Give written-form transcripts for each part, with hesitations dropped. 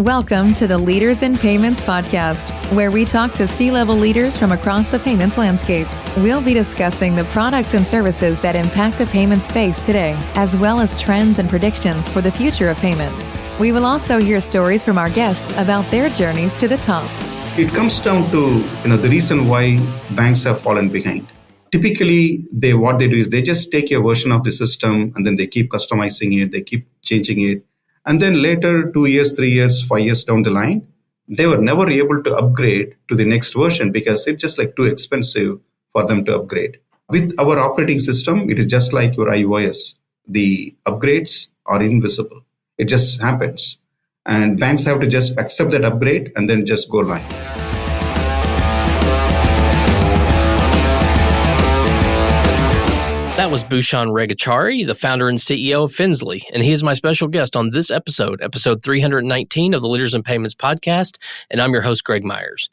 Welcome to the Leaders in Payments podcast, where we talk to C-level leaders from across the payments landscape. We'll be discussing the products and services that impact the payment space today, as well as trends and predictions for the future of payments. We will also hear stories from our guests about their journeys to the top. It comes down to the reason why banks have fallen behind. Typically, what they do is they just take a version of the system and then they keep customizing it, they keep changing it. And then later, 2 years, 3 years, 5 years down the line, they were never able to upgrade to the next version because it's just like too expensive for them to upgrade. With our operating system, it is just like your iOS. The upgrades are invisible. It just happens. And banks have to just accept that upgrade and then just go live. That was Booshan Rengachari, the founder and CEO of Finzly, and he is my special guest on this episode 319 of the Leaders in Payments podcast, and I'm your host, Greg Myers.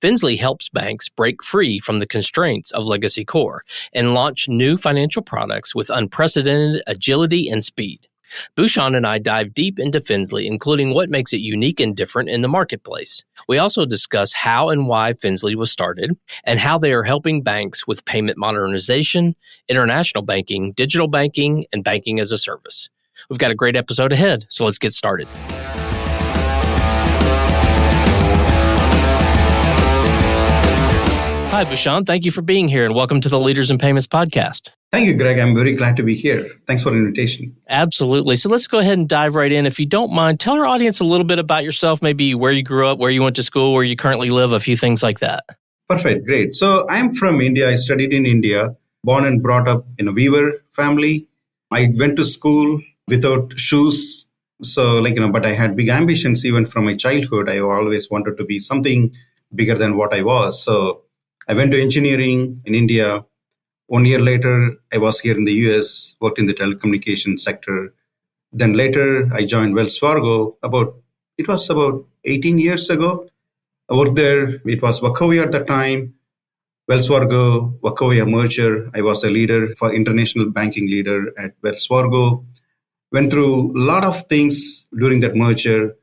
Finzly helps banks break free from the constraints of legacy core and launch new financial products with unprecedented agility and speed. Booshan and I dive deep into Finzly, including what makes it unique and different in the marketplace. We also discuss how and why Finzly was started and how they are helping banks with payment modernization, international banking, digital banking, and banking as a service. We've got a great episode ahead, so let's get started. Hi, Booshan. Thank you for being here and welcome to the Leaders in Payments podcast. Thank you, Greg. I'm very glad to be here. Thanks for the invitation. Absolutely. So let's go ahead and dive right in. If you don't mind, tell our audience a little bit about yourself, maybe where you grew up, where you went to school, where you currently live, a few things like that. Perfect. Great. So I'm from India. I studied in India, born and brought up in a weaver family. I went to school without shoes. So but I had big ambitions even from my childhood. I always wanted to be something bigger than what I was. So I went to engineering in India. 1 year later, I was here in the US, worked in the telecommunications sector. Then later, I joined Wells Fargo. It was about 18 years ago. I worked there. It was Wachovia at the time. Wells Fargo, Wachovia merger. I was a leader for international banking leader at Wells Fargo. Went through a lot of things during that merger.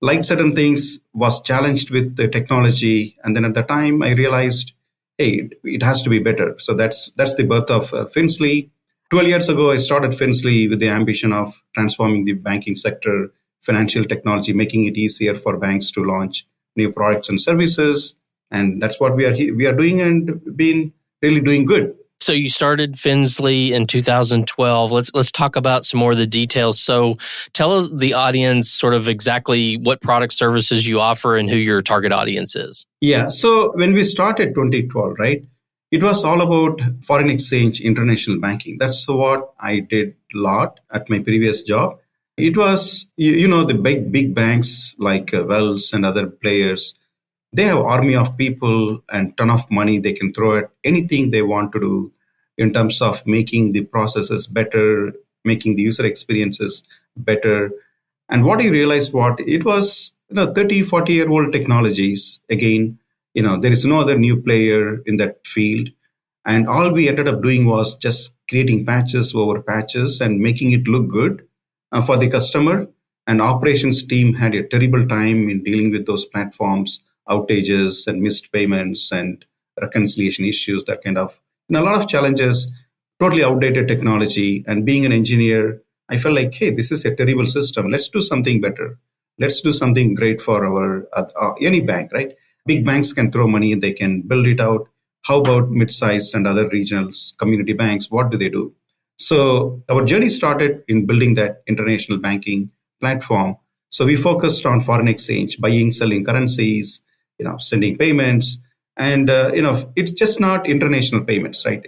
Like certain things, was challenged with the technology. And then at the time, I realized, hey, it has to be better. So that's the birth of Finzly. 12 years ago, I started Finzly with the ambition of transforming the banking sector, financial technology, making it easier for banks to launch new products and services. And that's what we are doing and been really doing good. So you started Finzly in 2012. Let's talk about some more of the details. So tell us, the audience, sort of exactly what product services you offer and who your target audience is. Yeah. So when we started 2012, right, it was all about foreign exchange, international banking. That's what I did a lot at my previous job. It was, the big banks like Wells and other players. They have army of people and ton of money they can throw at anything they want to do in terms of making the processes better, making the user experiences better. And what I realized, it was 30, 40-year-old technologies. Again, there is no other new player in that field. And all we ended up doing was just creating patches over patches and making it look good for the customer. And operations team had a terrible time in dealing with those platforms, outages and missed payments and reconciliation issues, that kind of, a lot of challenges, totally outdated technology. And being an engineer, I felt like, hey, this is a terrible system. Let's do something better. Let's do something great for any bank, right? Big banks can throw money and they can build it out. How about mid-sized and other regional community banks? What do they do? So our journey started in building that international banking platform. So we focused on foreign exchange, buying, selling currencies, sending payments. And, it's just not international payments, right?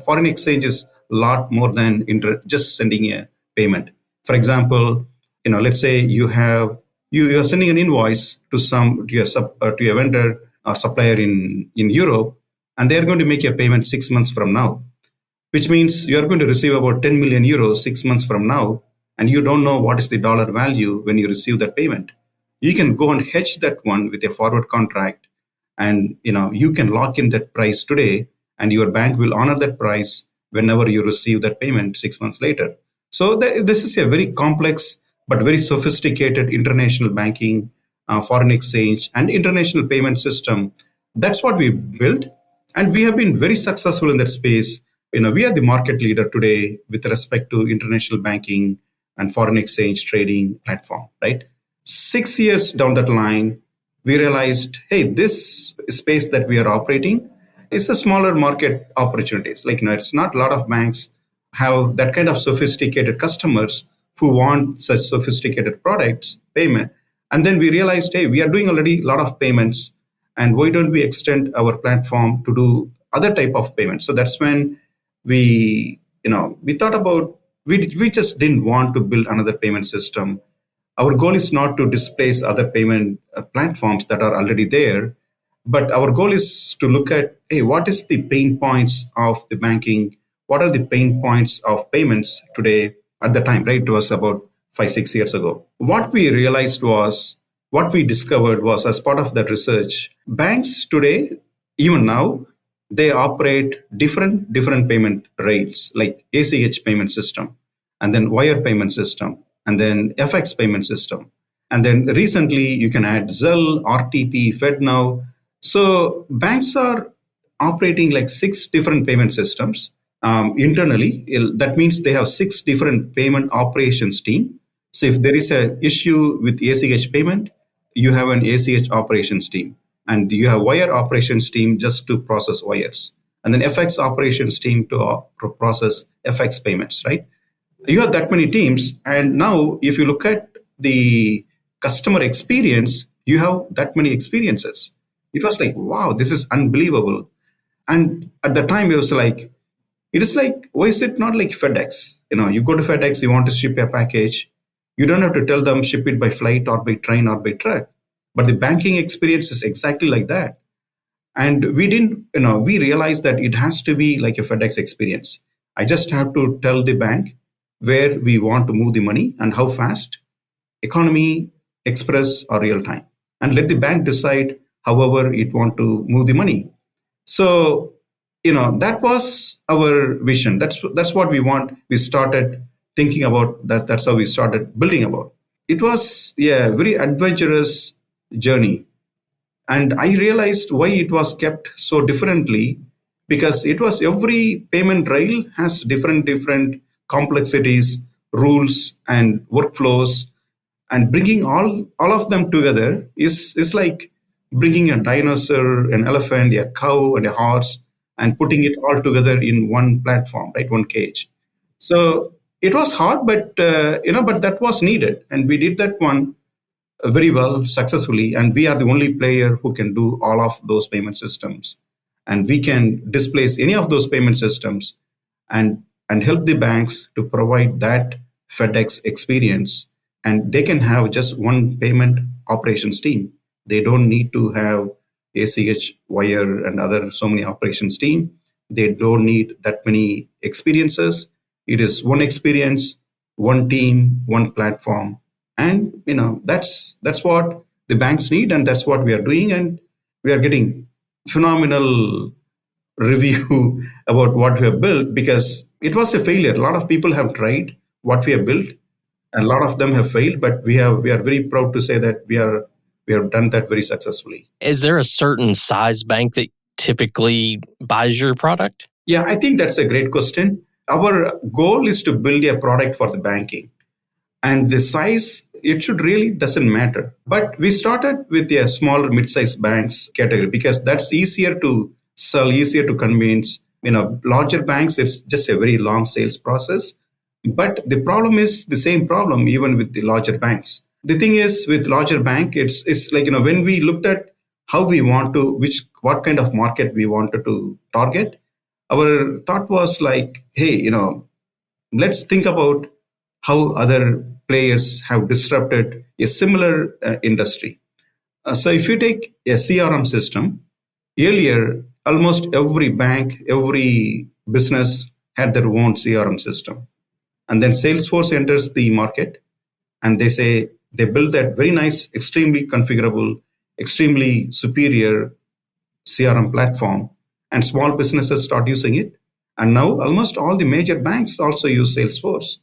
Foreign exchange is a lot more than just sending a payment. For example, let's say you are sending an invoice to a vendor or supplier in Europe, and they're going to make a payment 6 months from now, which means you're going to receive about 10 million euros 6 months from now, and you don't know what is the dollar value when you receive that payment. You can go and hedge that one with a forward contract. And, you can lock in that price today and your bank will honor that price whenever you receive that payment 6 months later. So this is a very complex but very sophisticated international banking, foreign exchange, and international payment system. That's what we built. And we have been very successful in that space. We are the market leader today with respect to international banking and foreign exchange trading platform, right? 6 years down that line, we realized, hey, this space that we are operating is a smaller market opportunities. It's not a lot of banks have that kind of sophisticated customers who want such sophisticated products, payment. And then we realized, hey, we are doing already a lot of payments, and why don't we extend our platform to do other type of payments? So that's when we thought about, we just didn't want to build another payment system. Our goal is not to displace other payment platforms that are already there, but our goal is to look at, hey, what is the pain points of the banking? What are the pain points of payments today? At the time, right? It was about 5-6 years ago. What we realized was, what we discovered was, as part of that research, banks today, even now, they operate different payment rails, like ACH payment system, and then wire payment system, and then FX payment system. And then recently you can add Zelle, RTP, FedNow. So banks are operating like 6 different payment systems internally. That means they have 6 different payment operations team. So if there is an issue with ACH payment, you have an ACH operations team. And you have wire operations team just to process wires. And then FX operations team to process FX payments, right? You have that many teams. And now if you look at the customer experience, you have that many experiences. It was like, wow, this is unbelievable. And at the time, it is like, why is it not like FedEx? You go to FedEx, you want to ship a package. You don't have to tell them ship it by flight or by train or by truck. But the banking experience is exactly like that. And we realized that it has to be like a FedEx experience. I just have to tell the bank where we want to move the money and how fast, economy, express, or real time. And let the bank decide however it want to move the money. So, that was our vision. That's what we want. We started thinking about that. That's how we started building about. It was a very adventurous journey. And I realized why it was kept so differently, because it was every payment rail has different complexities, rules, and workflows. And bringing all of them together is like bringing a dinosaur, an elephant, a cow, and a horse, and putting it all together in one platform, right? One cage. So it was hard, but that was needed. And we did that one very well, successfully. And we are the only player who can do all of those payment systems. And we can displace any of those payment systems and help the banks to provide that FedEx experience. And they can have just one payment operations team. They don't need to have ACH, wire, and other so many operations team. They don't need that many experiences. It is one experience, one team, one platform. And that's what the banks need, and that's what we are doing. And we are getting phenomenal review about what we have built, because it was a failure. A lot of people have tried what we have built, and a lot of them have failed. But we are very proud to say that we have done that very successfully. Is there a certain size bank that typically buys your product? Yeah, I think that's a great question. Our goal is to build a product for the banking. And the size, it should really doesn't matter. But we started with a smaller mid-sized banks category, because that's easier to sell, easier to convince. Larger banks, it's just a very long sales process. But the problem is the same problem even with the larger banks. The thing is, with larger bank, it's like, when we looked at how we want to, what kind of market we wanted to target, our thought was like, hey, let's think about how other players have disrupted a similar industry. So if you take a CRM system, earlier, almost every bank, every business had their own CRM system. And then Salesforce enters the market, and they build that very nice, extremely configurable, extremely superior CRM platform, and small businesses start using it. And now almost all the major banks also use Salesforce.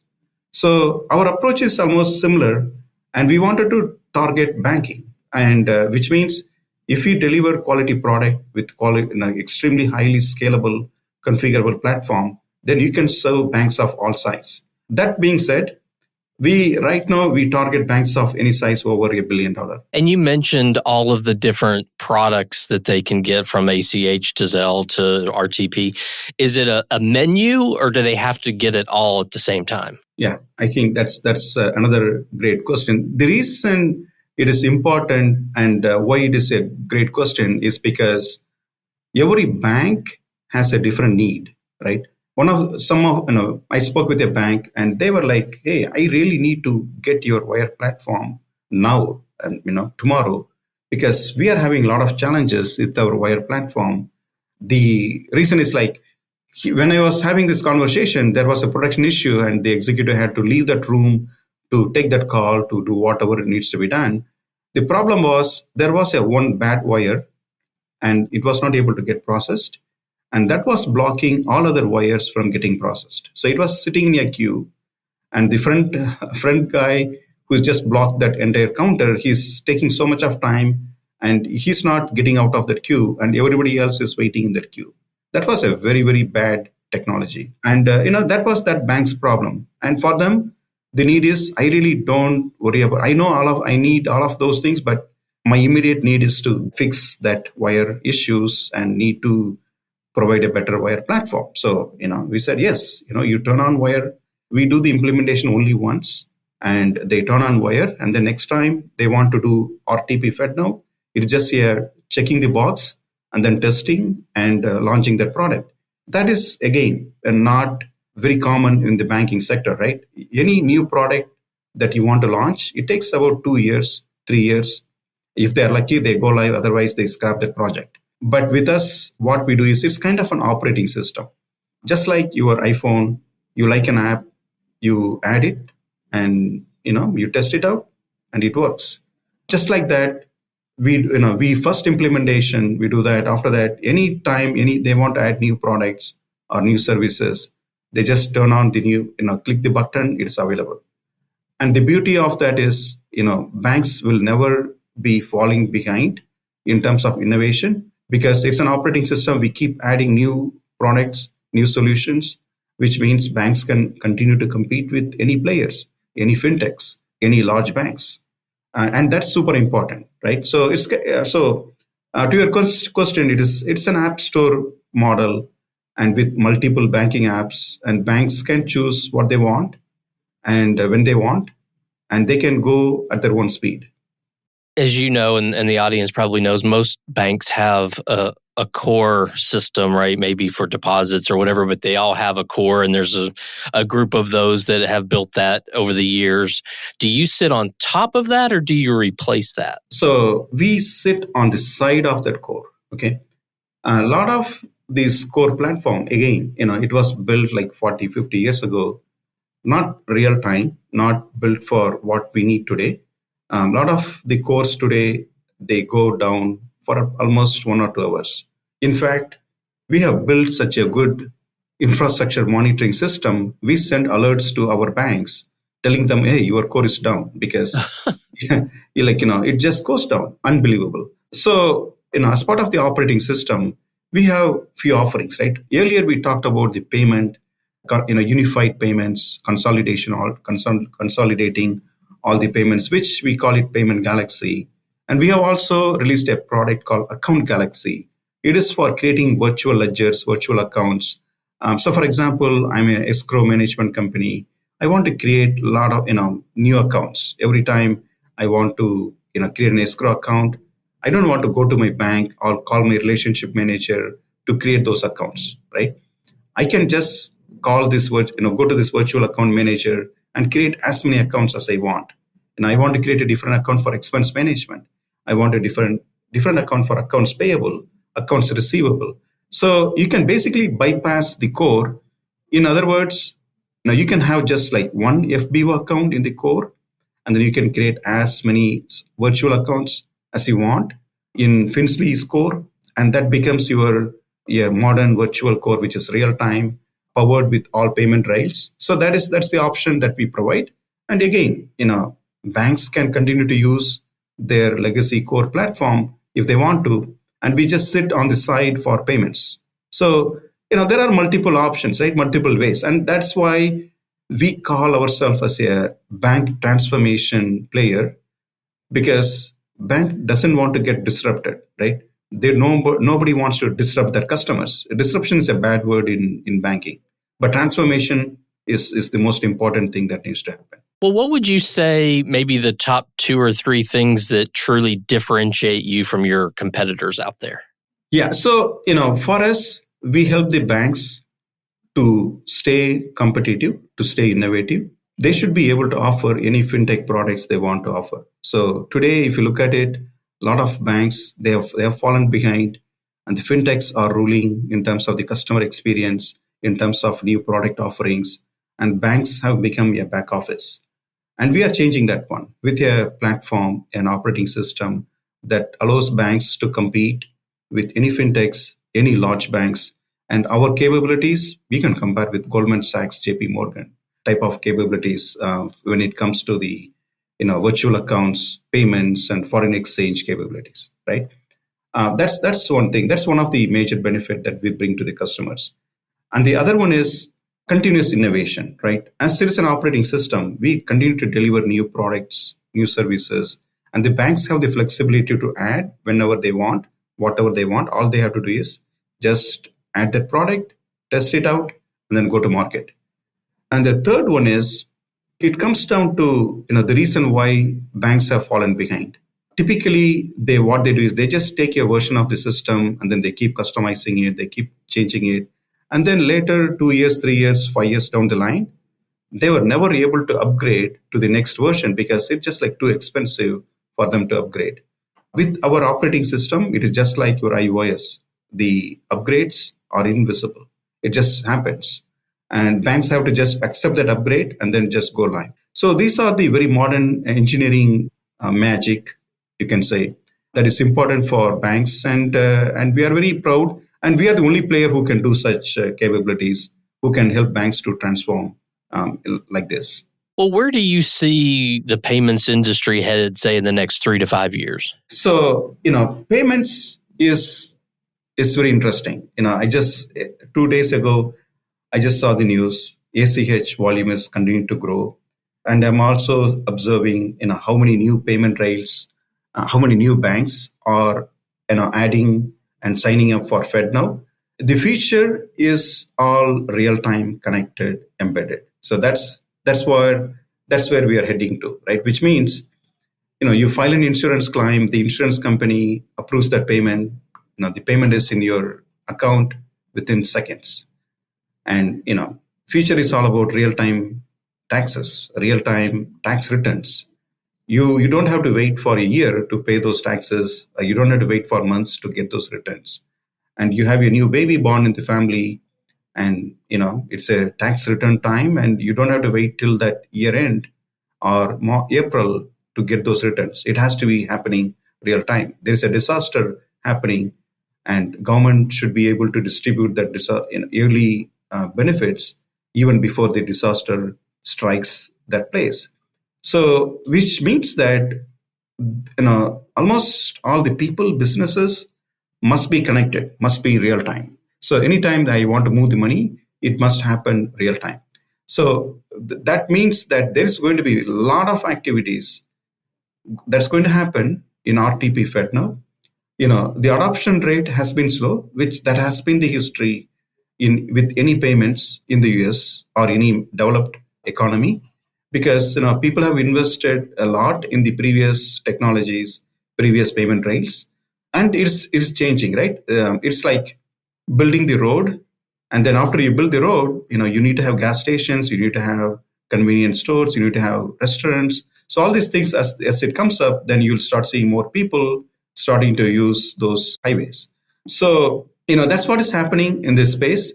So our approach is almost similar, and we wanted to target banking, and which means if we deliver quality product with quality, extremely highly scalable, configurable platform, then you can serve banks of all size. That being said, we right now we target banks of any size over $1 billion. And you mentioned all of the different products that they can get from ACH to Zelle to RTP. Is it a menu, or do they have to get it all at the same time? Yeah, I think that's another great question. The reason it is important and why it is a great question is because every bank has a different need, right? I spoke with a bank and they were like, "Hey, I really need to get your wire platform now and tomorrow because we are having a lot of challenges with our wire platform." The reason is like when I was having this conversation, there was a production issue, and the executive had to leave that room to take that call to do whatever needs to be done. The problem was there was a one bad wire, and it was not able to get processed, and that was blocking all other wires from getting processed. So it was sitting in a queue, and the front guy who just blocked that entire counter, he's taking so much of time, and he's not getting out of that queue, and everybody else is waiting in that queue. That was a very, very bad technology. And, that was that bank's problem. And for them, the need is, I really don't worry about, I need all of those things, but my immediate need is to fix that wire issues and need to provide a better wire platform. So, we said, yes, you turn on wire. We do the implementation only once, and they turn on wire. And the next time they want to do RTP Fed now, it's just here checking the box and then testing and launching that product. That is, again, not very common in the banking sector, right? Any new product that you want to launch, it takes about 2 years, 3 years. If they're lucky, they go live. Otherwise, they scrap that project. But with us, what we do is it's kind of an operating system. Just like your iPhone, you like an app, you add it and, you test it out and it works. Just like that, we first implementation, we do that. After that, anytime they want to add new products or new services, they just turn on the new, click the button, it's available. And the beauty of that is, banks will never be falling behind in terms of innovation because it's an operating system. We keep adding new products, new solutions, which means banks can continue to compete with any players, any fintechs, any large banks. And that's super important, right? So to your question, it's an app store model, and with multiple banking apps, and banks can choose what they want and when they want, and they can go at their own speed. As you know, and the audience probably knows, most banks have a core system, right? Maybe for deposits or whatever, but they all have a core, and there's a group of those that have built that over the years. Do you sit on top of that, or do you replace that? So we sit on the side of that core, okay? A lot of this core platform, again, it was built like 40, 50 years ago, not real time, not built for what we need today. A lot of the cores today, they go down for almost 1 or 2 hours. In fact, we have built such a good infrastructure monitoring system. We send alerts to our banks telling them, hey, your core is down because it just goes down. Unbelievable. So, as part of the operating system, we have few offerings, right? Earlier, we talked about the payment, unified payments, consolidating all the payments, which we call it Payment Galaxy. And we have also released a product called Account Galaxy. It is for creating virtual ledgers, virtual accounts. So for example, I'm an escrow management company. I want to create a lot of, new accounts. Every time I want to, create an escrow account, I don't want to go to my bank or call my relationship manager to create those accounts, right? I can just go to this virtual account manager and create as many accounts as I want. And I want to create a different account for expense management. I want a different account for accounts payable, accounts receivable. So you can basically bypass the core. In other words, you can have just like one FBO account in the core, and then you can create as many virtual accounts as you want in Finzly's core, and that becomes your modern virtual core, which is real time, powered with all payment rails. So that's the option that we provide. And again, banks can continue to use their legacy core platform if they want to, and we just sit on the side for payments. So, there are multiple options, right? Multiple ways. And that's why we call ourselves as a bank transformation player, because bank doesn't want to get disrupted, right? Nobody wants to disrupt their customers. Disruption is a bad word in banking, but transformation is the most important thing that needs to happen. Well, what would you say maybe the top 2 or 3 things that truly differentiate you from your competitors out there? Yeah. So, for us, we help the banks to stay competitive, to stay innovative. They should be able to offer any fintech products they want to offer. So today, if you look at it, a lot of banks, they have fallen behind, and the fintechs are ruling in terms of the customer experience, in terms of new product offerings, and banks have become a back office. And we are changing that one with a platform, an operating system that allows banks to compete with any fintechs, any large banks. And our capabilities, we can compare with Goldman Sachs, JP Morgan type of capabilities when it comes to the virtual accounts, payments, and foreign exchange capabilities, right? That's one thing. That's one of the major benefit that we bring to the customers. And the other one is continuous innovation, right? As it is an operating system, we continue to deliver new products, new services, and the banks have the flexibility to add whenever they want, whatever they want. All they have to do is just add that product, test it out, and then go to market. And the third one is, it comes down to the reason why banks have fallen behind. Typically, what they do is they just take a version of the system and then they keep customizing it, they keep changing it, and then later, 2 years, 3 years, 5 years down the line, they were never able to upgrade to the next version because it's just like too expensive for them to upgrade. With our operating system, it is just like your iOS. The upgrades are invisible. It just happens. And banks have to just accept that upgrade and then just go live. So these are the very modern engineering magic, you can say, that is important for banks. And we are very proud. And we are the only player who can do such capabilities, who can help banks to transform like this. Well, where do you see the payments industry headed, say, in the next 3 to 5 years? So, payments is very interesting. I just 2 days ago, I just saw the news. ACH volume is continuing to grow. And I'm also observing, how many new payment rails, how many new banks are, adding and signing up for FedNow. The future is all real-time connected, embedded. So that's where we are heading to, right? Which means, you file an insurance claim, the insurance company approves that payment. The payment is in your account within seconds. And, future is all about real-time taxes, real-time tax returns. You don't have to wait for a year to pay those taxes. You don't have to wait for months to get those returns. And you have your new baby born in the family, and it's a tax return time, and you don't have to wait till that year end or April to get those returns. It has to be happening real time. There is a disaster happening, and government should be able to distribute that early benefits even before the disaster strikes that place. So, which means that almost all the people, businesses must be connected, must be real time. So, anytime that I want to move the money, it must happen real time. So that means that there is going to be a lot of activities that's going to happen in RTP FedNow. The adoption rate has been slow, which that has been the history with any payments in the US or any developed economy, because people have invested a lot in the previous technologies, previous payment rails, and it's changing, right? It's like building the road, and then after you build the road, you need to have gas stations, you need to have convenience stores, you need to have restaurants. So all these things, as it comes up, then you'll start seeing more people starting to use those highways. So, that's what is happening in this space.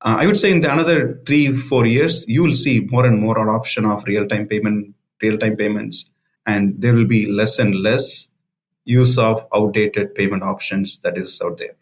I would say in the another 3-4 years, you will see more and more adoption of real-time payments, and there will be less and less use of outdated payment options that is out there.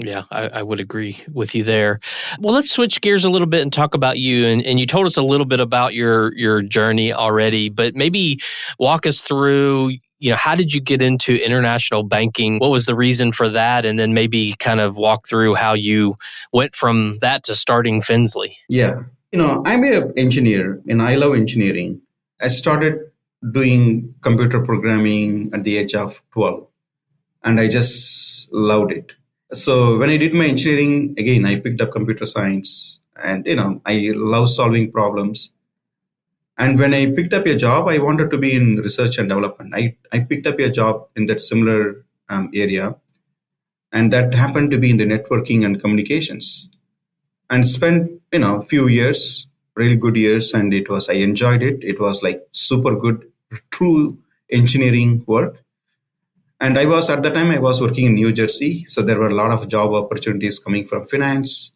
Yeah, I would agree with you there. Well, let's switch gears a little bit and talk about you. And you told us a little bit about your journey already, but maybe walk us through, how did you get into international banking? What was the reason for that? And then maybe kind of walk through how you went from that to starting Finzly. Yeah. I'm an engineer and I love engineering. I started doing computer programming at the age of 12 and I just loved it. So when I did my engineering, again, I picked up computer science and, I love solving problems. And when I picked up a job, I wanted to be in research and development. I picked up a job in that similar area, and that happened to be in the networking and communications. And spent few years, really good years, and I enjoyed it. It was like super good, true engineering work. And at the time I was working in New Jersey, so there were a lot of job opportunities coming from finance.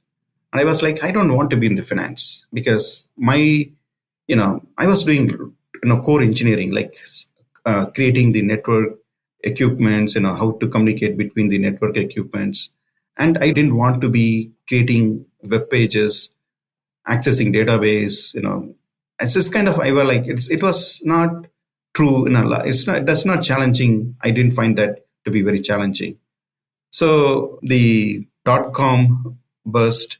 And I was like, I don't want to be in the finance because I was doing core engineering, like creating the network equipments, how to communicate between the network equipments. And I didn't want to be creating web pages, accessing database. It's just kind of, I was like, it was not true. That's not challenging. I didn't find that to be very challenging. So the .com burst.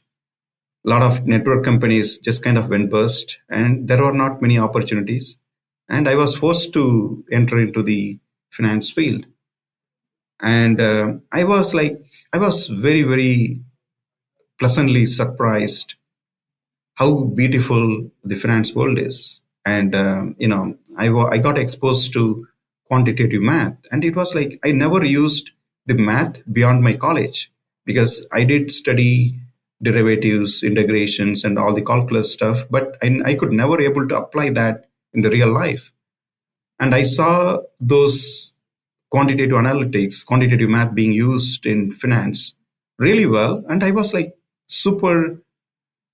A lot of network companies just kind of went bust, and there were not many opportunities. And I was forced to enter into the finance field. And I was very, very pleasantly surprised how beautiful the finance world is. And, I got exposed to quantitative math. And it was like I never used the math beyond my college because I did study derivatives, integrations, and all the calculus stuff, but I could never able to apply that in the real life. And I saw those quantitative analytics, quantitative math being used in finance really well. And I was like super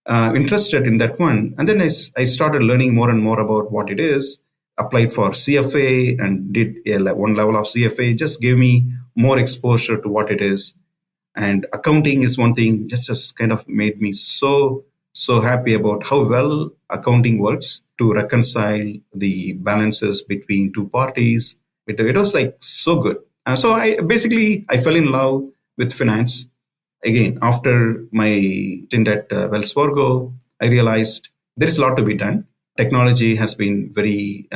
interested in that one. And then I started learning more and more about what it is, applied for CFA and did one level of CFA, just gave me more exposure to what it is. And accounting is one thing, just kind of made me so happy about how well accounting works to reconcile the balances between two parties. It was like so good. So I fell in love with finance. Again, after my stint at Wells Fargo, I realized there is a lot to be done. Technology has been very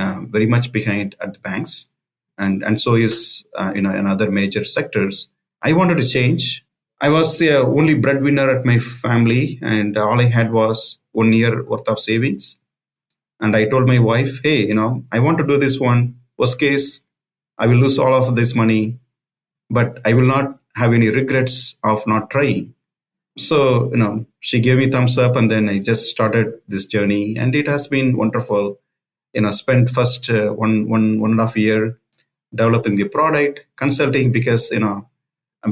much behind at the banks, and so is in other major sectors. I wanted to change. I was the only breadwinner at my family, and all I had was 1 year worth of savings. And I told my wife, hey, I want to do this one. Worst case, I will lose all of this money, but I will not have any regrets of not trying. So, she gave me thumbs up, and then I just started this journey, and it has been wonderful. Spent first one and a half year developing the product, consulting, because,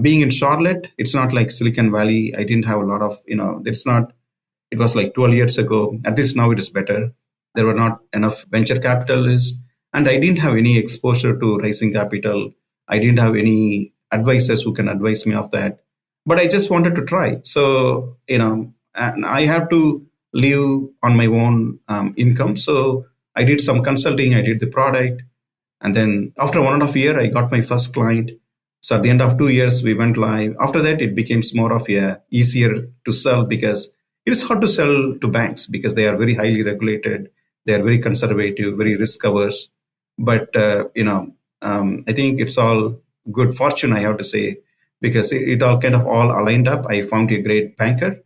being in Charlotte, it's not like Silicon Valley. I didn't have a lot of, it was like 12 years ago. At least now it is better. There were not enough venture capitalists, and I didn't have any exposure to raising capital. I didn't have any advisors who can advise me of that. But I just wanted to try. So, and I have to live on my own income. So I did some consulting, I did the product. And then after 1.5 years, I got my first client. So at the end of 2 years, we went live. After that, it became more of easier to sell because it is hard to sell to banks because they are very highly regulated. They are very conservative, very risk averse. But, I think it's all good fortune, I have to say, because it all kind of all aligned up. I found a great banker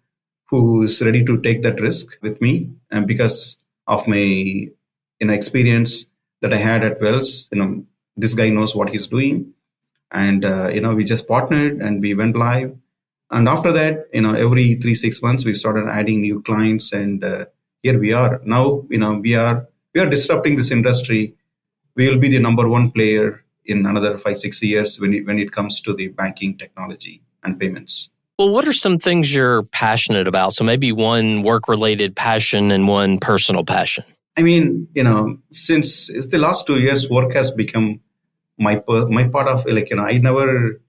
who is ready to take that risk with me. And because of my experience that I had at Wells, this guy knows what he's doing. And, we just partnered and we went live. And after that, every 3-6 months, we started adding new clients. And here we are. Now, we are disrupting this industry. We will be the number one player in another 5-6 years when it comes to the banking technology and payments. Well, what are some things you're passionate about? So maybe one work-related passion and one personal passion. I mean, since the last 2 years, work has become my part of, I never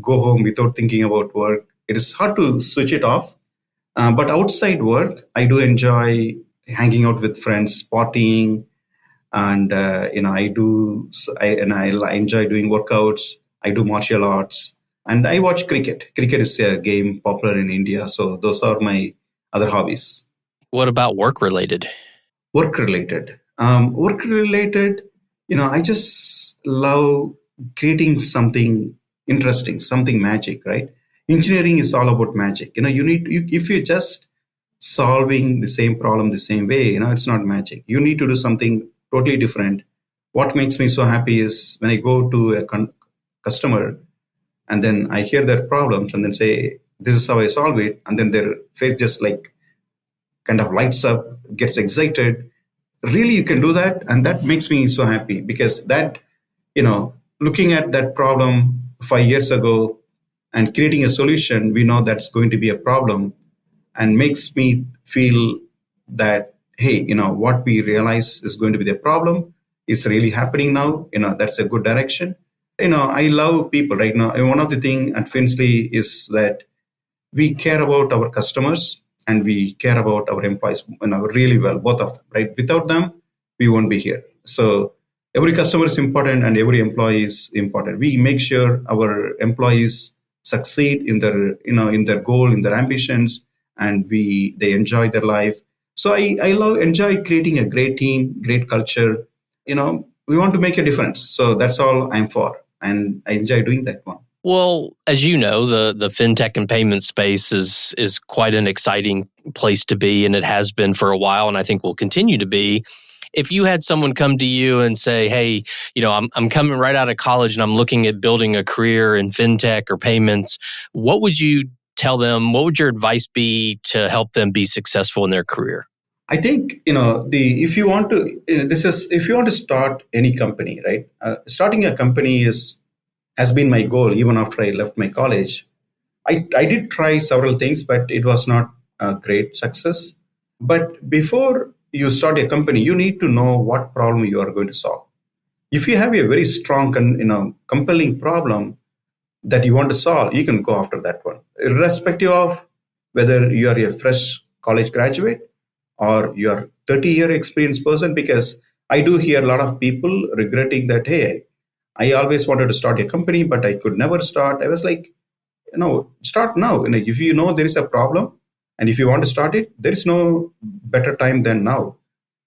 go home without thinking about work. It is hard to switch it off. But outside work, I do enjoy hanging out with friends, partying, and I enjoy doing workouts. I do martial arts, and I watch cricket. Cricket is a game popular in India, so those are my other hobbies. What about work related? Work related, I just love creating something interesting, something magic, right? Engineering is all about magic. If you just solving the same problem the same way, it's not magic. You need to do something totally different. What makes me so happy is when I go to a customer and then I hear their problems and then say, this is how I solve it. And then their face just like kind of lights up, gets excited. Really, you can do that. And that makes me so happy because that, looking at that problem 5 years ago and creating a solution, we know that's going to be a problem and makes me feel that, hey, what we realize is going to be the problem is really happening now. That's a good direction. I love people right now. And one of the things at Finzly is that we care about our customers and we care about our employees, really well, both of them, right? Without them, we won't be here. So every customer is important and every employee is important. We make sure our employees succeed in their goal, in their ambitions, and they enjoy their life. So I enjoy creating a great team, great culture. We want to make a difference. So that's all I'm for. And I enjoy doing that one. Well, as you know, the fintech and payment space is quite an exciting place to be, and it has been for a while, and I think will continue to be. If you had someone come to you and say, "Hey, I'm coming right out of college and I'm looking at building a career in fintech or payments," what would you tell them? What would your advice be to help them be successful in their career? I think if you want to start any company, right? Starting a company has been my goal even after I left my college. I did try several things, but it was not a great success. But before you start a company, you need to know what problem you are going to solve. If you have a very strong, compelling problem that you want to solve, you can go after that one, irrespective of whether you are a fresh college graduate or you are 30-year experienced person. Because I do hear a lot of people regretting that, hey, I always wanted to start a company, but I could never start. I was like, start now. If you know there is a problem and if you want to start it, there is no better time than now.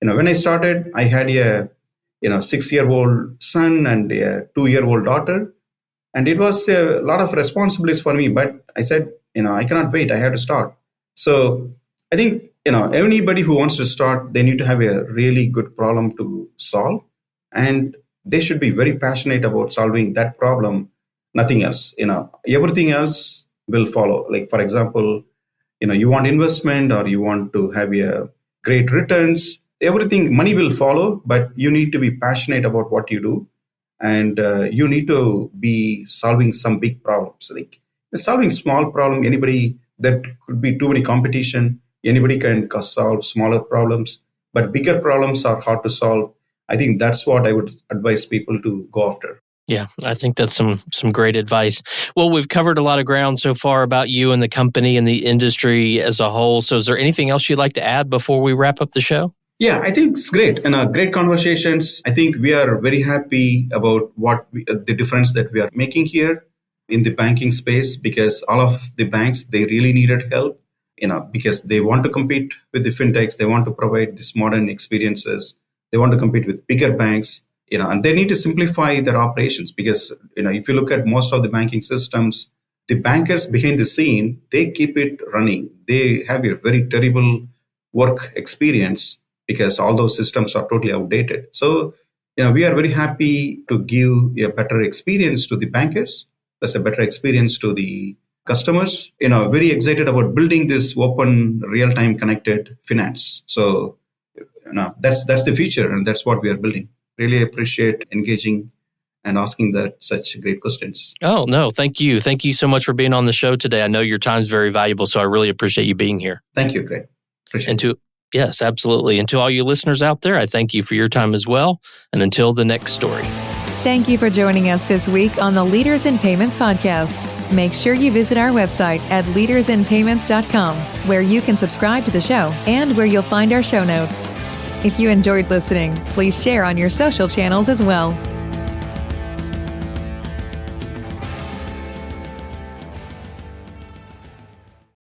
When I started, I had a 6-year-old son and a 2-year-old daughter. And it was a lot of responsibilities for me. But I said, I cannot wait. I have to start. So I think, anybody who wants to start, they need to have a really good problem to solve. And they should be very passionate about solving that problem, nothing else. Everything else will follow. Like, for example, you want investment or you want to have a great returns, everything, money will follow, but you need to be passionate about what you do. And you need to be solving some big problems. Like solving small problem, that could be too many competition. Anybody can solve smaller problems, but bigger problems are hard to solve. I think that's what I would advise people to go after. Yeah, I think that's some great advice. Well, we've covered a lot of ground so far about you and the company and the industry as a whole. So is there anything else you'd like to add before we wrap up the show? Yeah, I think it's great. And great conversations. I think we are very happy about the difference that we are making here in the banking space, because all of the banks, they really needed help, because they want to compete with the fintechs. They want to provide these modern experiences. They want to compete with bigger banks, and they need to simplify their operations because, if you look at most of the banking systems, the bankers behind the scene, they keep it running. They have a very terrible work experience because all those systems are totally outdated. So, we are very happy to give a better experience to the bankers, plus a better experience to the customers. Very excited about building this open, real-time connected finance. So, that's the future, and that's what we are building. Really appreciate engaging and asking such great questions. Oh, no, thank you. Thank you so much for being on the show today. I know your time is very valuable, so I really appreciate you being here. Thank you, Greg. Appreciate it. Yes, absolutely. And to all you listeners out there, I thank you for your time as well. And until the next story. Thank you for joining us this week on the Leaders in Payments podcast. Make sure you visit our website at leadersinpayments.com, where you can subscribe to the show and where you'll find our show notes. If you enjoyed listening, please share on your social channels as well.